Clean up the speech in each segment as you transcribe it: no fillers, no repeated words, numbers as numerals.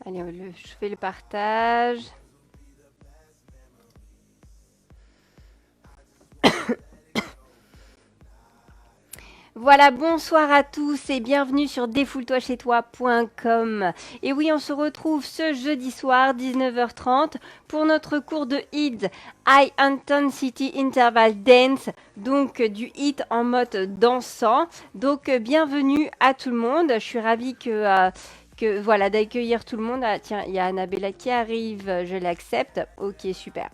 Allez, je fais le partage. Voilà, bonsoir à tous et bienvenue sur défoule-toi-chez-toi.com. Et oui, on se retrouve ce jeudi soir, 19h30, pour notre cours de HIIT, High Intensity Interval Dance, donc du HIIT en mode dansant. Donc, bienvenue à tout le monde. Je suis ravie que voilà, d'accueillir tout le monde. Ah, tiens, il y a Annabella qui arrive, je l'accepte. Ok, super.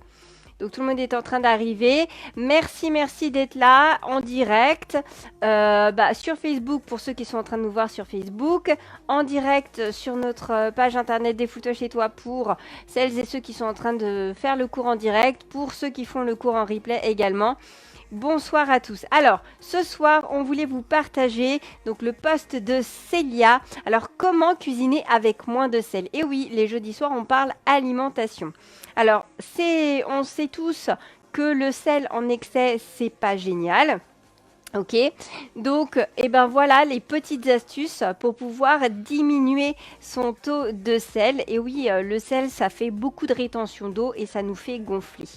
Donc tout le monde est en train d'arriver. Merci d'être là en direct sur Facebook pour ceux qui sont en train de nous voir sur Facebook, en direct sur notre page internet Défoule-toi chez toi pour celles et ceux qui sont en train de faire le cours en direct, pour ceux qui font le cours en replay également. Bonsoir à tous. Alors, ce soir, on voulait vous partager donc le post de Célia. Alors, comment cuisiner avec moins de sel? Et oui, les jeudis soirs, on parle alimentation. Alors, on sait tous que le sel en excès, c'est pas génial. Ok, donc voilà les petites astuces pour pouvoir diminuer son taux de sel. Et oui, le sel, ça fait beaucoup de rétention d'eau et ça nous fait gonfler.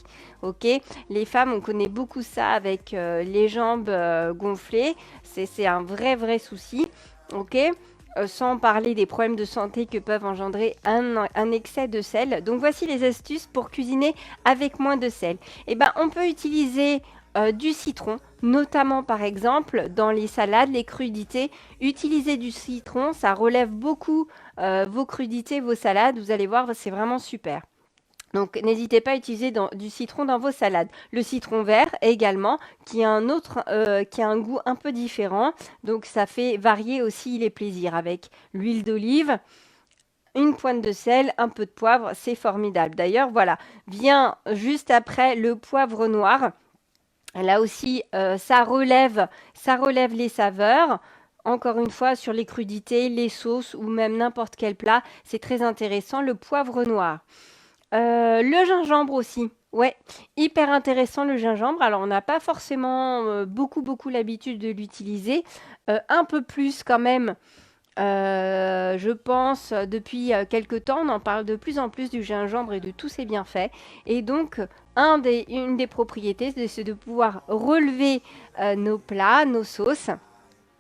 Ok, les femmes, on connaît beaucoup ça avec les jambes gonflées. C'est un vrai souci. Ok, sans parler des problèmes de santé que peuvent engendrer un excès de sel. Donc voici les astuces pour cuisiner avec moins de sel. On peut utiliser du citron, notamment par exemple dans les salades, les crudités. Utilisez du citron, ça relève beaucoup vos crudités, vos salades. Vous allez voir, c'est vraiment super. Donc n'hésitez pas à utiliser du citron dans vos salades. Le citron vert également, qui a un goût un peu différent. Donc ça fait varier aussi les plaisirs avec l'huile d'olive. Une pointe de sel, un peu de poivre, c'est formidable. D'ailleurs, voilà, vient juste après le poivre noir. Là aussi, ça relève les saveurs. Encore une fois, sur les crudités, les sauces ou même n'importe quel plat, c'est très intéressant. Le poivre noir. Le gingembre aussi. Ouais, hyper intéressant le gingembre. Alors, on n'a pas forcément beaucoup l'habitude de l'utiliser. Un peu plus quand même, je pense, depuis quelque temps, on en parle de plus en plus du gingembre et de tous ses bienfaits. Et donc, une des propriétés, c'est de pouvoir relever nos plats, nos sauces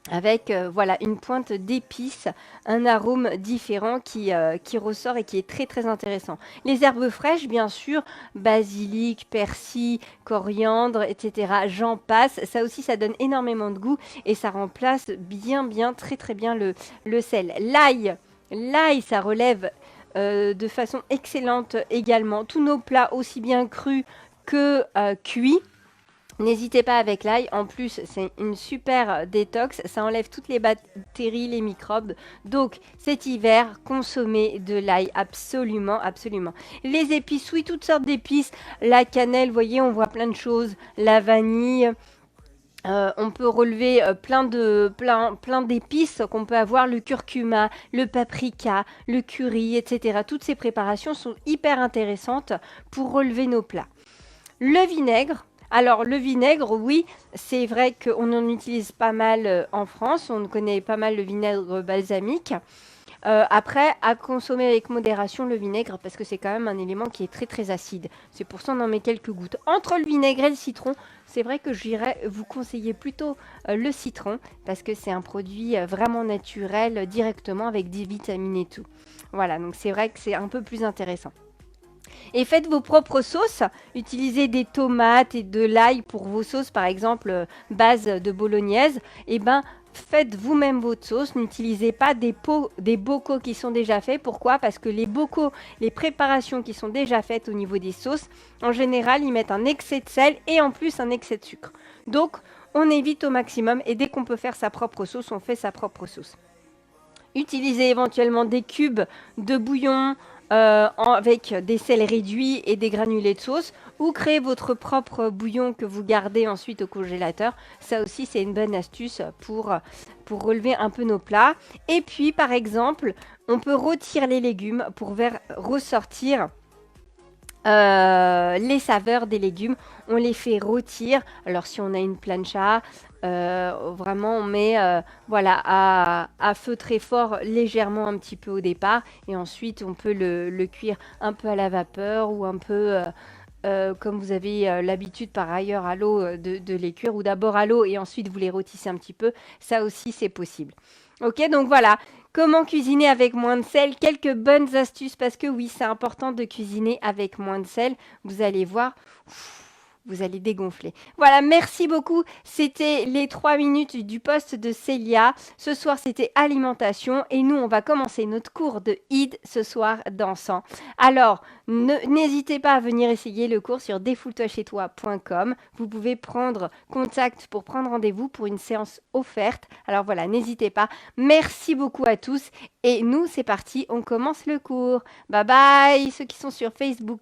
avec une pointe d'épices, un arôme différent qui ressort et qui est très intéressant. Les herbes fraîches, bien sûr, basilic, persil, coriandre, etc. J'en passe. Ça aussi, ça donne énormément de goût et ça remplace très bien le sel. L'ail, ça relève de façon excellente également tous nos plats, aussi bien crus que cuits. N'hésitez pas avec l'ail. En plus, c'est une super détox. Ça enlève toutes les bactéries, les microbes. Donc, cet hiver, consommez de l'ail absolument. Les épices, oui, toutes sortes d'épices. La cannelle, vous voyez, on voit plein de choses. La vanille. On peut relever plein d'épices qu'on peut avoir, le curcuma, le paprika, le curry, etc. Toutes ces préparations sont hyper intéressantes pour relever nos plats. Le vinaigre. Alors, le vinaigre, oui, c'est vrai qu'on en utilise pas mal en France. On connaît pas mal le vinaigre balsamique. Après, à consommer avec modération le vinaigre parce que c'est quand même un élément qui est très acide. C'est pour ça qu'on en met quelques gouttes. Entre le vinaigre et le citron, c'est vrai que j'irais vous conseiller plutôt le citron parce que c'est un produit vraiment naturel directement avec des vitamines et tout. Voilà, donc c'est vrai que c'est un peu plus intéressant. Et faites vos propres sauces. Utilisez des tomates et de l'ail pour vos sauces, par exemple, base de bolognaise. Faites vous-même votre sauce. N'utilisez pas des bocaux qui sont déjà faits. Pourquoi? Parce que les bocaux, les préparations qui sont déjà faites au niveau des sauces, en général, ils mettent un excès de sel et en plus un excès de sucre. Donc, on évite au maximum et dès qu'on peut faire sa propre sauce, on fait sa propre sauce. Utilisez éventuellement des cubes de bouillon avec des sels réduits et des granulés de sauce ou créez votre propre bouillon que vous gardez ensuite au congélateur. Ça aussi, c'est une bonne astuce pour relever un peu nos plats. Et puis, par exemple, on peut rôtir les légumes pour ressortir les saveurs des légumes. On les fait rôtir. Alors, si on a une plancha, Vraiment, on met voilà, à feu très fort légèrement un petit peu au départ et ensuite on peut le cuire un peu à la vapeur ou un peu comme vous avez l'habitude par ailleurs à l'eau de les cuire ou d'abord à l'eau et ensuite vous les rôtissez un petit peu. Ça aussi, c'est possible. Ok, donc voilà. Comment cuisiner avec moins de sel? Quelques bonnes astuces parce que oui, c'est important de cuisiner avec moins de sel. Vous allez voir, vous allez dégonfler. Voilà, merci beaucoup. C'était les 3 minutes du poste de Célia. Ce soir, c'était alimentation et nous, on va commencer notre cours de Id ce soir dansant. Alors, n'hésitez pas à venir essayer le cours sur défoule-toi-chez-toi.com. Vous pouvez prendre contact pour prendre rendez-vous pour une séance offerte. Alors voilà, n'hésitez pas. Merci beaucoup à tous. Et nous, c'est parti, on commence le cours. Bye bye, ceux qui sont sur Facebook.